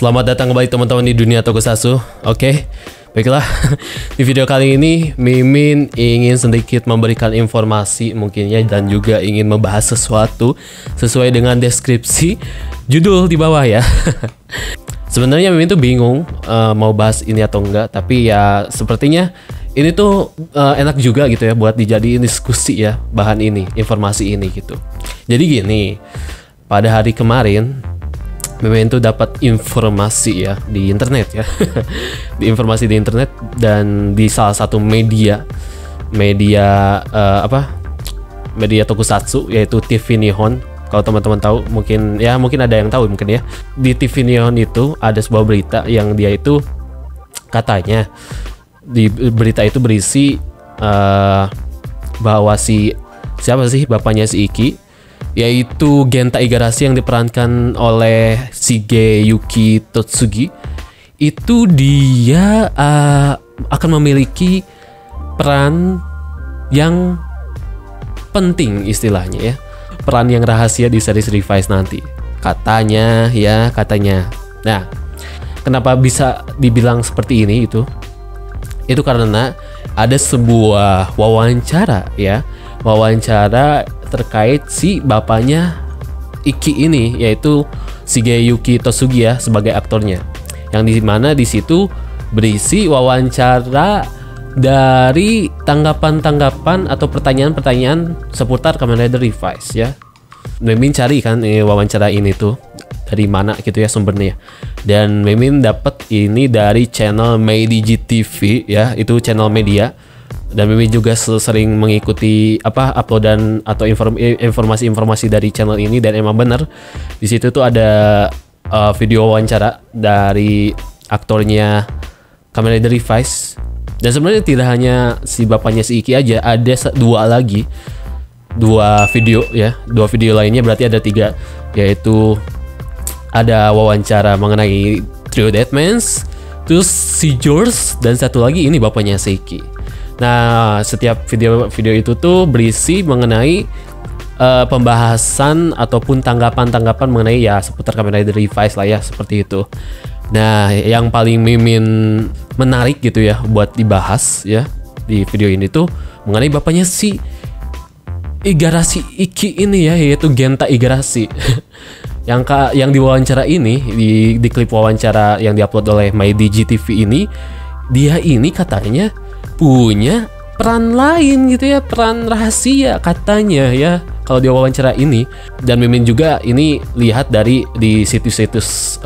Selamat datang kembali teman-teman di dunia Tokusatsu. Oke, baiklah. Di video kali ini Mimin ingin sedikit memberikan informasi mungkinnya dan juga ingin membahas sesuatu sesuai dengan deskripsi judul di bawah ya. Sebenarnya Mimin tuh bingung mau bahas ini atau enggak, tapi ya sepertinya ini tuh enak juga gitu ya buat dijadiin diskusi ya, bahan ini, informasi ini gitu. Jadi gini, pada hari kemarin Mimin tuh dapat informasi ya di internet ya. Informasi di internet dan di salah satu media media Tokusatsu, yaitu TV Nihon. Kalau teman-teman tahu mungkin ada yang tahu mungkin ya. Di TV Nihon itu ada sebuah berita yang dia itu katanya di berita itu berisi bahwa siapa sih bapaknya si Iki, yaitu Genta Igarashi yang diperankan oleh Shigeyuki Totsugi. Itu dia akan memiliki peran yang penting istilahnya ya, peran yang rahasia di series Revice nanti katanya. Nah, kenapa bisa dibilang seperti ini itu karena ada sebuah wawancara terkait si bapaknya Iki ini, yaitu Shigeyuki Totsugi ya sebagai aktornya, yang dimana di situ berisi wawancara dari tanggapan atau pertanyaan seputar Kamen Rider Revice ya. Mimin cari kan wawancara ini tuh dari mana gitu ya sumbernya, dan Mimin dapat ini dari channel Meidiji TV ya, itu channel media. Dan Mimin juga sering mengikuti uploadan atau informasi-informasi dari channel ini, dan emang bener di situ tuh ada video wawancara dari aktornya Kamen Rider Revice. Dan sebenarnya tidak hanya si bapaknya si Iki aja, ada dua video lainnya, berarti ada 3, yaitu ada wawancara mengenai Trio Deadmans, terus si George, dan satu lagi ini bapaknya si Iki. Nah, setiap video itu tuh berisi mengenai pembahasan ataupun tanggapan mengenai ya seputar Kamen Rider Revice lah ya, seperti itu. Nah, yang paling Mimin menarik gitu ya buat dibahas ya di video ini tuh mengenai bapaknya si Igarashi Iki ini ya, yaitu Genta Igarashi. yang diwawancara ini di klip wawancara yang diupload oleh Meidiji TV ini, dia ini katanya punya peran lain gitu ya, peran rahasia katanya ya kalau di wawancara ini. Dan Mimin juga ini lihat di situs-situs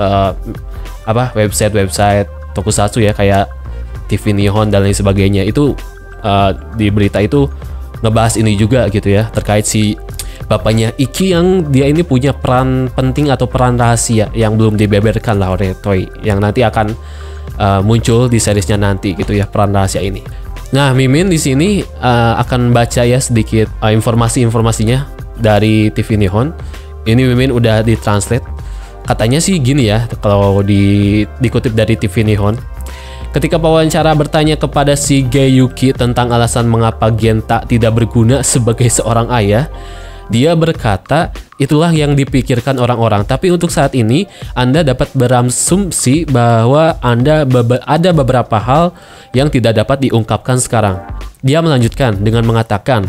website Tokusatsu ya, kayak TV Nihon dan lain sebagainya. Itu di berita itu ngebahas ini juga gitu ya, terkait si bapaknya Iki yang dia ini punya peran penting atau peran rahasia yang belum dibeberkan lah oleh Toei, yang nanti akan muncul di seriesnya nanti gitu ya, peran rahasia ini. Nah, Mimin di sini akan baca ya sedikit informasinya dari TV Nihon. Ini Mimin udah ditranslate. Katanya sih gini ya, kalau dikutip dari TV Nihon. Ketika wawancara bertanya kepada Shigeyuki tentang alasan mengapa Genta tidak berguna sebagai seorang ayah, dia berkata, itulah yang dipikirkan orang-orang. Tapi untuk saat ini, Anda dapat berasumsi bahwa ada beberapa hal yang tidak dapat diungkapkan sekarang. Dia melanjutkan dengan mengatakan,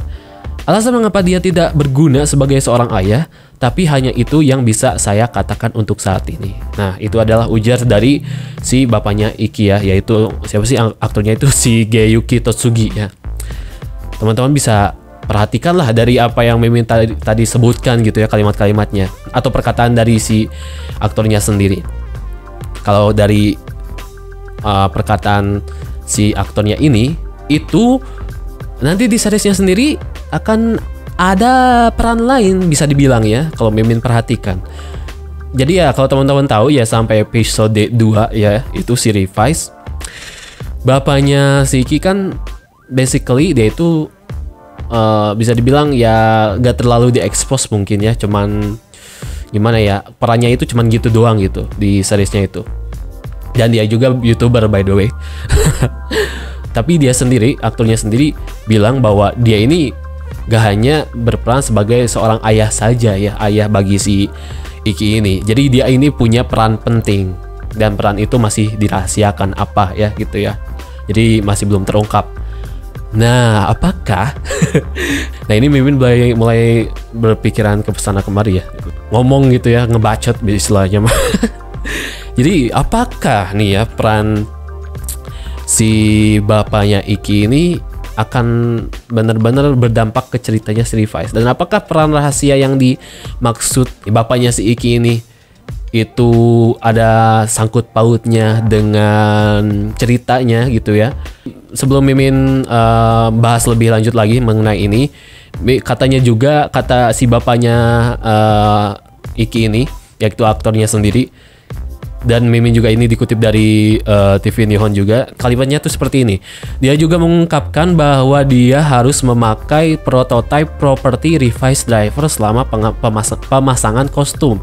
alasan mengapa dia tidak berguna sebagai seorang ayah, tapi hanya itu yang bisa saya katakan untuk saat ini. Nah, itu adalah ujar dari si bapaknya Iki ya, yaitu siapa sih aktornya itu, Shigeyuki Totsugi ya. Teman-teman bisa perhatikanlah dari apa yang Mimin tadi sebutkan gitu ya, kalimat-kalimatnya atau perkataan dari si aktornya sendiri. Kalau dari perkataan si aktornya ini, itu nanti di seriesnya sendiri akan ada peran lain bisa dibilang ya, kalau Mimin perhatikan. Jadi ya kalau teman-teman tahu ya, sampai episode 2 ya, itu si Revice, bapaknya si Iki kan basically dia itu bisa dibilang ya gak terlalu diekspos mungkin ya, cuman gimana ya, perannya itu cuman gitu doang gitu di seriesnya itu. Dan dia juga YouTuber by the way. Tapi dia sendiri, aktornya sendiri bilang bahwa dia ini gak hanya berperan sebagai seorang ayah saja ya, ayah bagi si Iki ini. Jadi dia ini punya peran penting dan peran itu masih dirahasiakan apa ya gitu ya. Jadi masih belum terungkap. Nah, apakah nah ini Mimin mulai berpikiran ke sana kemari ya. Ngomong gitu ya, ngebacot istilahnya mah. Jadi apakah nih ya peran si bapaknya Iki ini akan benar-benar berdampak ke ceritanya si Revice, dan apakah peran rahasia yang dimaksud bapaknya si Iki ini itu ada sangkut pautnya dengan ceritanya gitu ya. Sebelum Mimin bahas lebih lanjut lagi mengenai ini, katanya juga kata si bapaknya Iki ini, yaitu aktornya sendiri, dan Mimin juga ini dikutip dari TV Nihon juga, kalimatnya tuh seperti ini. Dia juga mengungkapkan bahwa dia harus memakai prototype properti Revice Driver selama pemasangan kostum.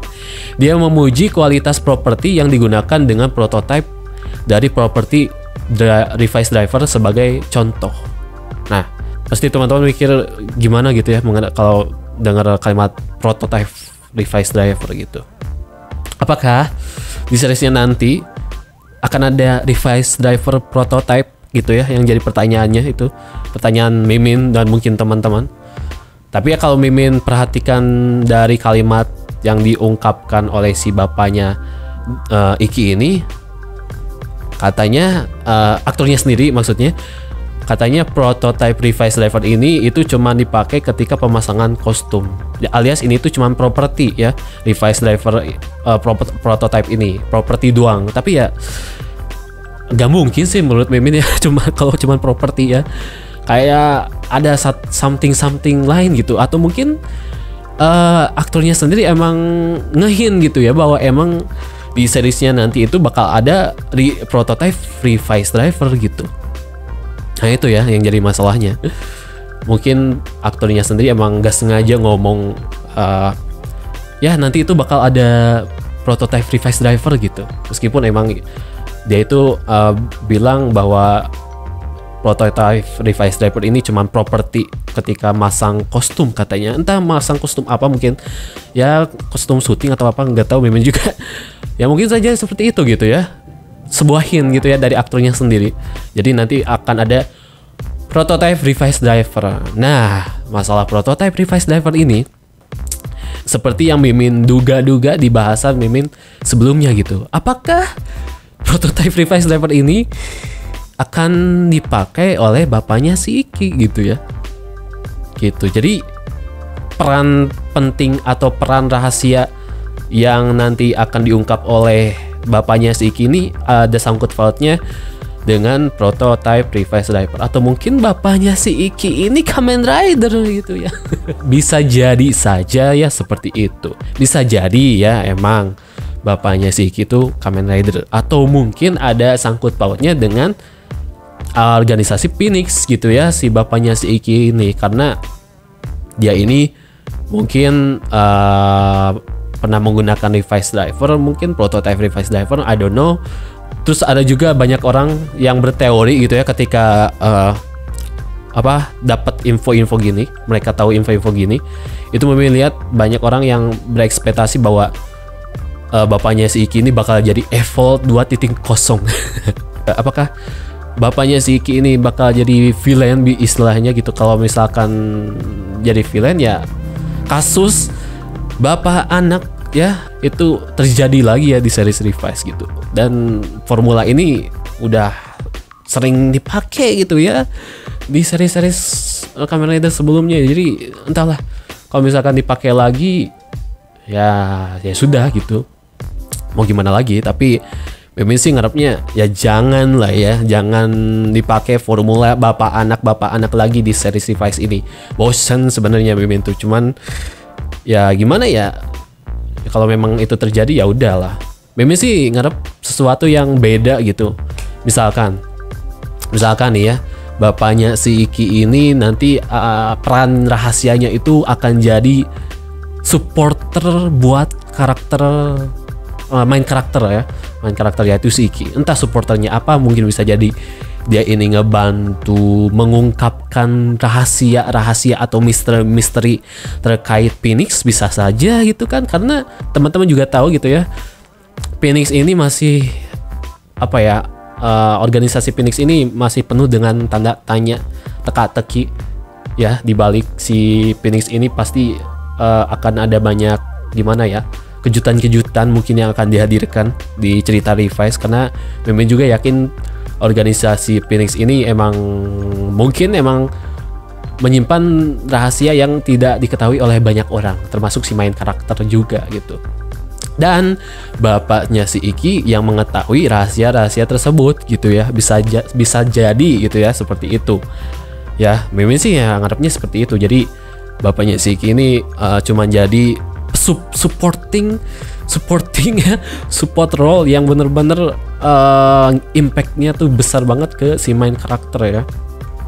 Dia memuji kualitas properti yang digunakan dengan prototype dari properti Revice Driver sebagai contoh. Nah, pasti teman-teman mikir gimana gitu ya kalau dengar kalimat prototype Revice Driver gitu. Apakah di seriesnya nanti akan ada Revice Driver prototype gitu ya, yang jadi pertanyaannya itu, pertanyaan Mimin dan mungkin teman-teman. Tapi ya kalau Mimin perhatikan dari kalimat yang diungkapkan oleh si bapaknya Iki ini, katanya aktornya sendiri maksudnya, katanya prototype Revice Driver ini itu cuma dipakai ketika pemasangan kostum, alias ini tuh cuma properti ya, Revice Driver prototype ini properti doang. Tapi ya nggak mungkin sih menurut Mimin ya, kalau cuma properti ya, kayak ada something lain gitu, atau mungkin aktornya sendiri emang ngehin gitu ya bahwa emang di seriesnya nanti itu bakal ada prototype Revice Driver gitu. Nah itu ya yang jadi masalahnya. Mungkin aktornya sendiri emang gak sengaja ngomong ya nanti itu bakal ada prototype Revice Driver gitu, meskipun emang dia itu bilang bahwa prototype Revice Driver ini cuman properti ketika masang kostum katanya. Entah masang kostum apa, mungkin ya kostum syuting atau apa, nggak tahu Mimin juga. Ya mungkin saja seperti itu gitu ya, sebuah hint gitu ya dari aktornya sendiri. Jadi nanti akan ada prototype Revice Driver. Nah, masalah prototype Revice Driver ini seperti yang Mimin duga-duga di bahasan Mimin sebelumnya gitu. Apakah prototype Revice Driver ini akan dipakai oleh bapaknya si Iki gitu ya? Gitu. Jadi peran penting atau peran rahasia yang nanti akan diungkap oleh bapaknya si Iki ini ada sangkut pautnya dengan prototype Revice Driver, atau mungkin bapaknya si Iki ini Kamen Rider gitu ya. Bisa jadi saja ya seperti itu. Bisa jadi ya emang bapaknya si Iki itu Kamen Rider, atau mungkin ada sangkut pautnya dengan organisasi Phoenix gitu ya si bapaknya si Iki ini, karena dia ini mungkin pernah menggunakan Revice Driver, mungkin prototype Revice Driver, I don't know. Terus ada juga banyak orang yang berteori gitu ya, ketika dapat info-info gini, mereka tahu info-info gini, itu melihat banyak orang yang berekspektasi bahwa bapaknya si Iki ini bakal jadi Evolve 2.0. Apakah bapaknya si Iki ini bakal jadi villain istilahnya gitu? Kalau misalkan jadi villain ya kasus bapak anak ya itu terjadi lagi ya di series Revice gitu. Dan formula ini udah sering dipakai gitu ya di series-series Kamen Rider sebelumnya. Jadi entahlah, kalau misalkan dipakai lagi ya sudah gitu, mau gimana lagi. Tapi Mimin sih ngarepnya ya jangan dipakai formula bapak anak lagi di series Revice ini. Bosen sebenarnya Mimin tuh, cuman ya gimana ya, kalau memang itu terjadi ya udahlah. Mimin sih ngarep sesuatu yang beda gitu. Misalkan nih ya, bapaknya si Iki ini nanti peran rahasianya itu akan jadi supporter buat karakter main karakter yaitu si Iki. Entah supporternya apa, mungkin bisa jadi dia ini ngebantu mengungkapkan rahasia atau misteri terkait Phoenix, bisa saja gitu kan, karena teman-teman juga tahu gitu ya, Phoenix ini masih apa ya, organisasi Phoenix ini masih penuh dengan tanda tanya, teka-teki ya. Di balik si Phoenix ini pasti akan ada banyak gimana ya, kejutan-kejutan mungkin yang akan dihadirkan di cerita Revise, karena Mimin juga yakin organisasi Phoenix ini emang menyimpan rahasia yang tidak diketahui oleh banyak orang, termasuk si main karakter juga gitu. Dan bapaknya si Iki yang mengetahui rahasia-rahasia tersebut gitu ya, bisa jadi gitu ya, seperti itu ya. Mimin sih ya ngarepnya seperti itu. Jadi bapaknya si Iki ini cuma jadi supporting ya, support role yang bener-bener impactnya tuh besar banget ke si main karakter ya.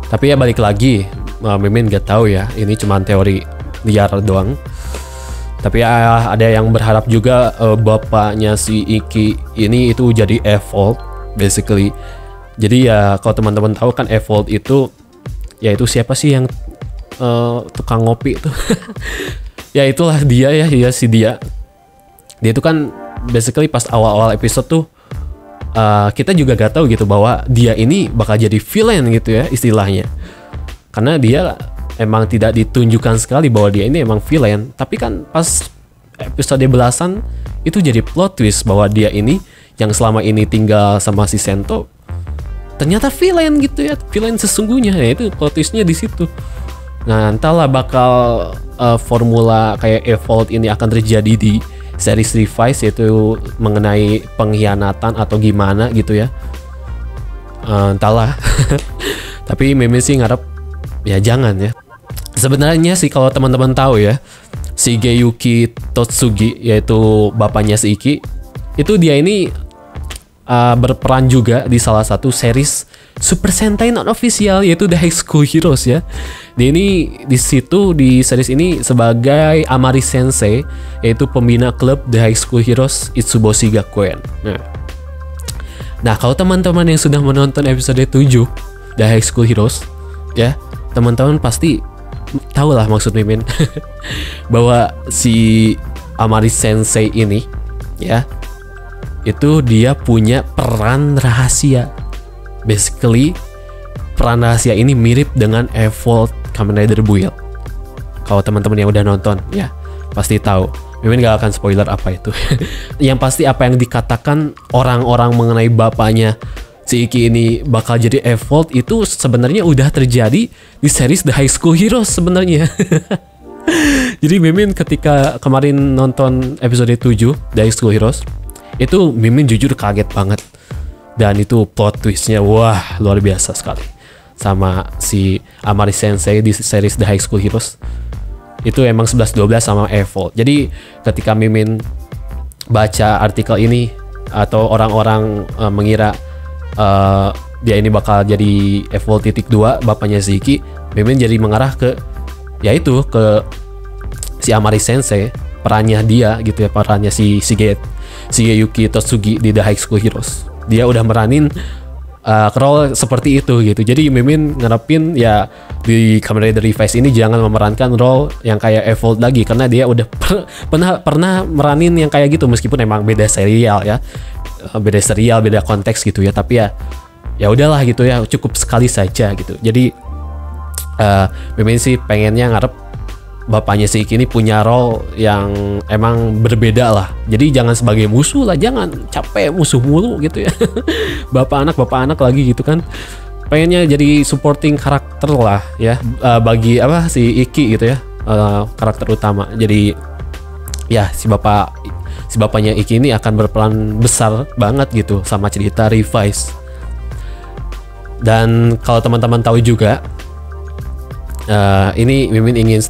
Tapi ya balik lagi, Mimin gak tahu ya, ini cuma teori liar doang. Tapi ya ada yang berharap juga bapaknya si Iki ini itu jadi Evolve basically. Jadi ya kalau teman-teman tahu kan Evolve itu yaitu siapa sih yang tukang ngopi itu? Ya itulah dia ya, si dia itu kan basically pas awal-awal episode tuh kita juga gak tahu gitu bahwa dia ini bakal jadi villain gitu ya istilahnya, karena dia emang tidak ditunjukkan sekali bahwa dia ini emang villain. Tapi kan pas episode belasan itu jadi plot twist bahwa dia ini yang selama ini tinggal sama si Sento ternyata villain gitu ya, villain sesungguhnya ya. Itu plot twistnya di situ. Nah entahlah bakal formula kayak Evolve ini akan terjadi di series Revise, yaitu mengenai pengkhianatan atau gimana gitu ya, entahlah. Tapi Mimin sih ngarep ya jangan ya. Sebenarnya sih kalau teman-teman tahu ya, si Geiyuki Totsugi yaitu bapaknya si Iki itu dia ini berperan juga di salah satu series Super Sentai non official yaitu The High School Heroes ya. Dia ini di situ di series ini sebagai Amari Sensei, yaitu pembina klub The High School Heroes Itsuboshi Gakuen. Nah, kalau teman-teman yang sudah menonton episode 7 The High School Heroes ya, teman-teman pasti tahu lah maksud Mimin bahwa si Amari Sensei ini ya, itu dia punya peran rahasia. Basically peran rahasia ini mirip dengan Evolve Kamen Rider Build. Kalau teman-teman yang udah nonton ya pasti tahu. Mimin gak akan spoiler apa itu. Yang pasti apa yang dikatakan orang-orang mengenai bapaknya si Iki ini bakal jadi Evolve itu sebenarnya udah terjadi di series The High School Heroes sebenarnya. Jadi Mimin ketika kemarin nonton episode 7 The High School Heroes itu Mimin jujur kaget banget. Dan itu plot twistnya wah luar biasa sekali sama si Amari Sensei di series The High School Heroes. Itu emang 11-12 sama Evolve. Jadi ketika Mimin baca artikel ini atau orang-orang mengira dia ini bakal jadi Evolve titik 2 bapaknya si Iki, Mimin jadi mengarah ke yaitu ke si Amari Sensei, perannya dia gitu ya, perannya si Geiyuki Totsugi di The High School Heroes. Dia udah meranin role seperti itu gitu. Jadi Mimin ngarepin ya di Kamen Rider Revise ini jangan memerankan role yang kayak Evolve lagi, karena dia udah pernah meranin yang kayak gitu, meskipun emang beda serial ya, beda konteks gitu ya. Tapi ya udahlah gitu ya, cukup sekali saja gitu. Jadi Mimin sih pengennya ngarep bapaknya si Iki ini punya role yang emang berbeda lah. Jadi jangan sebagai musuh lah, jangan capek musuh mulu gitu ya. bapak anak lagi gitu kan. Pengennya jadi supporting karakter lah ya, bagi si Iki gitu ya, karakter utama. Jadi ya si bapaknya Iki ini akan berperan besar banget gitu sama cerita Revise. Dan kalau teman-teman tahu juga, ini Mimin ingin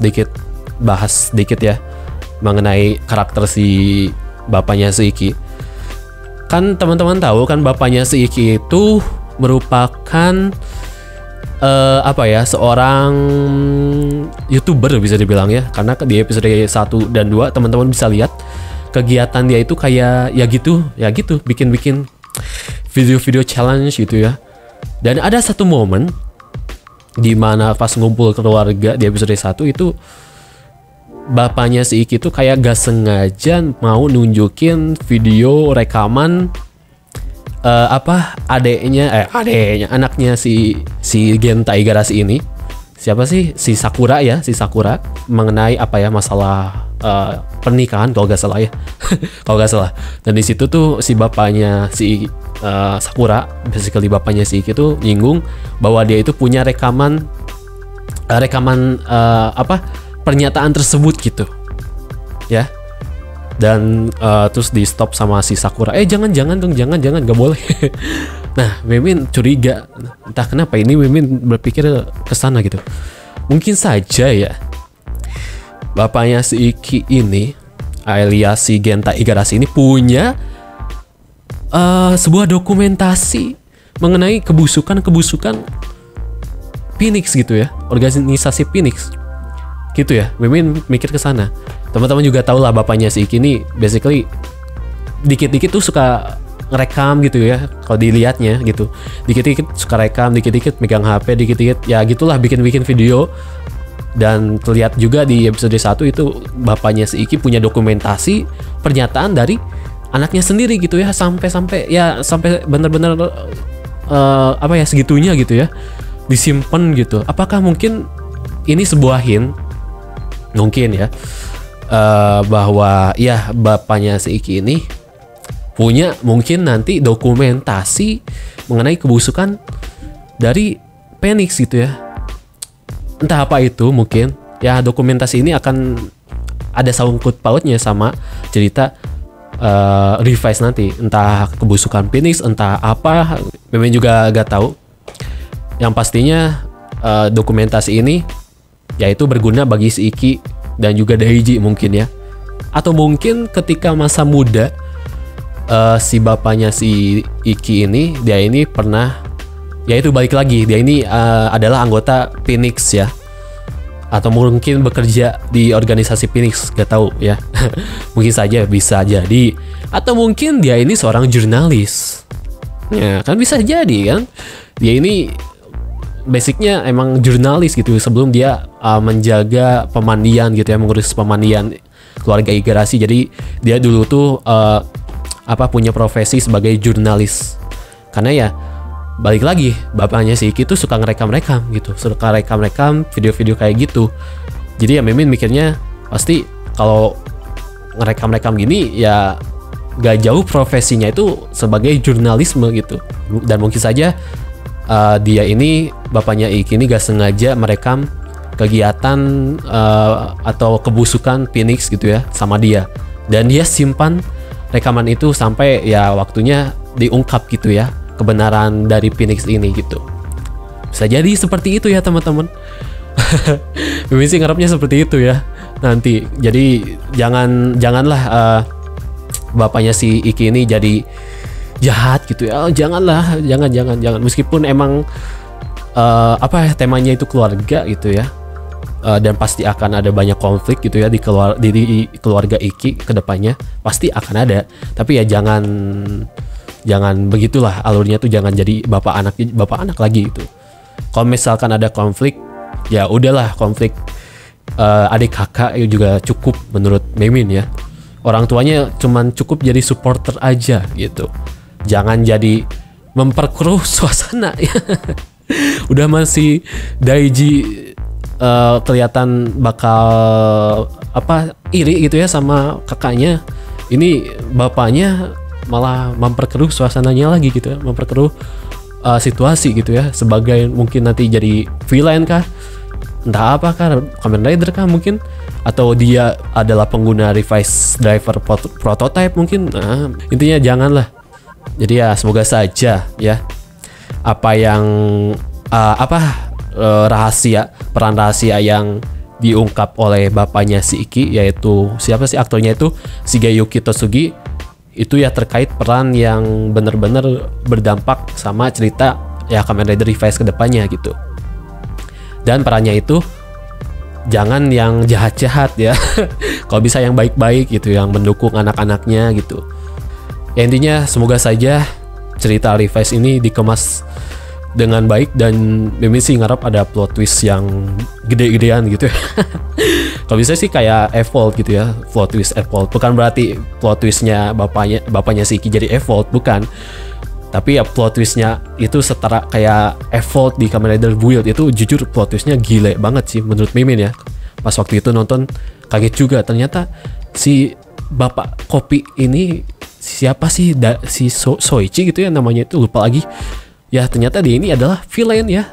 bahas sedikit ya mengenai karakter si bapaknya si Iki. Kan teman-teman tahu kan bapaknya si Iki itu merupakan seorang YouTuber bisa dibilang ya, karena di episode 1 dan 2 teman-teman bisa lihat kegiatan dia itu kayak ya gitu bikin video-video challenge gitu ya. Dan ada satu momen di mana pas ngumpul keluarga di episode 1 itu bapaknya si Iki tuh kayak gak sengaja mau nunjukin video rekaman adeknya anaknya si Genta Igarashi ini, siapa sih, si Sakura mengenai apa ya, masalah pernikahan kalau nggak salah ya. Kalau nggak salah. Dan di situ tuh si bapaknya si Sakura, basically bapaknya si Iki tuh nyinggung bahwa dia itu punya rekaman pernyataan tersebut gitu ya. Dan terus di stop sama si Sakura, jangan dong, jangan nggak boleh. Nah, Mimin curiga, entah kenapa ini Mimin berpikir kesana gitu. Mungkin saja ya bapaknya si Iki ini alias si Genta Igarashi ini punya sebuah dokumentasi mengenai kebusukan Phoenix gitu ya, organisasi Phoenix gitu ya. Mimin mikir ke sana. Teman-teman juga tahu lah bapaknya si Iki ini basically dikit-dikit tuh suka ngerekam gitu ya, kalau dilihatnya gitu. Dikit-dikit suka rekam, dikit-dikit megang HP, dikit-dikit ya gitulah bikin video. Dan terlihat juga di episode 1 itu bapaknya si Iki punya dokumentasi pernyataan dari anaknya sendiri gitu ya, sampai benar-benar segitunya gitu ya, disimpan gitu. Apakah mungkin ini sebuah hint mungkin ya, bahwa ya bapaknya si Iki ini punya mungkin nanti dokumentasi mengenai kebusukan dari Phoenix gitu ya. Entah apa itu, mungkin ya dokumentasi ini akan ada sangkut pautnya sama cerita Revise nanti, entah kebusukan Phoenix, entah apa, memang juga gak tahu. Yang pastinya dokumentasi ini yaitu berguna bagi si Iki dan juga Daiji mungkin ya. Atau mungkin ketika masa muda si bapaknya si Iki ini, dia ini pernah, yaitu balik lagi, dia ini adalah anggota Phoenix ya. Atau mungkin bekerja di organisasi Phoenix, gak tahu ya. Mungkin saja, bisa jadi. Atau mungkin dia ini seorang jurnalis. Ya kan, bisa jadi kan. Dia ini basicnya emang jurnalis gitu sebelum dia menjaga pemandian gitu ya, mengurus pemandian keluarga Igarashi. Jadi dia dulu tuh punya profesi sebagai jurnalis. Karena ya balik lagi, bapaknya si Iki tuh suka ngerekam gitu, suka rekam video-video kayak gitu. Jadi ya Mimin mikirnya pasti kalau ngerekam gini ya gak jauh profesinya itu sebagai jurnalisme gitu. Dan mungkin saja dia ini, bapaknya Iki ini gak sengaja merekam kegiatan atau kebusukan Phoenix gitu ya sama dia, dan dia simpan rekaman itu sampai ya waktunya diungkap gitu ya kebenaran dari Phoenix ini gitu. Bisa jadi seperti itu ya teman-teman. Mimin sih ngarepnya seperti itu ya nanti. Jadi janganlah bapaknya si Iki ini jadi jahat gitu ya. Jangan. Meskipun emang temanya itu keluarga gitu ya. Dan pasti akan ada banyak konflik gitu ya di keluarga Iki ke depannya, pasti akan ada. Tapi ya jangan begitulah alurnya tuh, jangan jadi bapak anak lagi gitu. Kalau misalkan ada konflik, ya udahlah, konflik adik kakak juga cukup menurut Mimin ya. Orang tuanya cuman cukup jadi supporter aja gitu. Jangan jadi memperkeruh suasana ya. Udah masih Daiji kelihatan bakal iri gitu ya sama kakaknya. Ini bapaknya malah memperkeruh suasananya lagi gitu ya, memperkeruh situasi gitu ya, sebagai mungkin nanti jadi villain kah, entah apa kah, Kamen Rider kah mungkin, atau dia adalah pengguna Revise Driver prototype mungkin. Nah, intinya janganlah. Jadi ya semoga saja ya apa yang peran rahasia yang diungkap oleh bapaknya si Iki, yaitu siapa sih aktornya itu, Shigeyuki Tosugi, itu ya terkait peran yang benar-benar berdampak sama cerita ya Kamen Rider Revise kedepannya gitu. Dan perannya itu jangan yang jahat-jahat ya. Kalau bisa yang baik-baik gitu, yang mendukung anak-anaknya gitu. Ya intinya semoga saja cerita Revise ini dikemas dengan baik, dan Mimin sih ngarep ada plot twist yang gede-gedean gitu ya. Kalau bisa sih kayak Evolve gitu ya, plot twist Evolve. Bukan berarti plot twistnya bapaknya si Iki jadi Evolve, bukan. Tapi ya plot twistnya itu setara kayak Evolve di Kamen Rider Build itu, jujur plot twistnya gile banget sih menurut Mimin ya. Pas waktu itu nonton kaget juga, ternyata si bapak kopi ini siapa sih, si Soichi gitu ya namanya, itu lupa lagi. Ya ternyata dia ini adalah villain ya.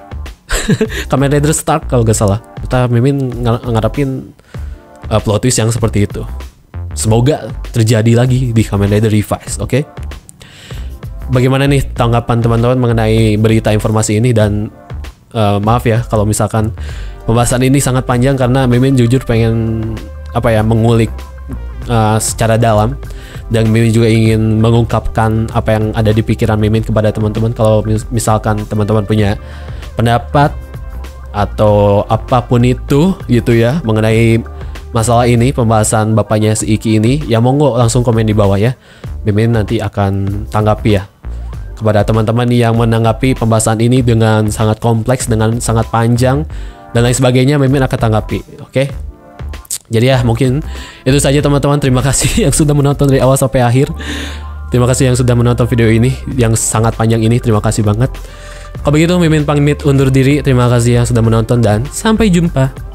Kamen Rider Stark kalau gak salah. Kita Mimin ngarepin plot twist yang seperti itu. Semoga terjadi lagi di Kamen Rider Revised, oke? Bagaimana nih tanggapan teman-teman mengenai berita informasi ini? Dan maaf ya kalau misalkan pembahasan ini sangat panjang, karena Mimin jujur pengen mengulik secara dalam, dan Mimin juga ingin mengungkapkan apa yang ada di pikiran Mimin kepada teman-teman. Kalau misalkan teman-teman punya pendapat atau apapun itu gitu ya mengenai masalah ini, pembahasan bapaknya si Iki ini, ya monggo langsung komen di bawah ya. Mimin nanti akan tanggapi ya. Kepada teman-teman yang menanggapi pembahasan ini dengan sangat kompleks, dengan sangat panjang dan lain sebagainya, Mimin akan tanggapi, oke? Jadi ya mungkin itu saja teman-teman. Terima kasih yang sudah menonton dari awal sampai akhir. Terima kasih yang sudah menonton video ini yang sangat panjang ini. Terima kasih banget. Kalau begitu Mimin pamit undur diri. Terima kasih yang sudah menonton dan sampai jumpa.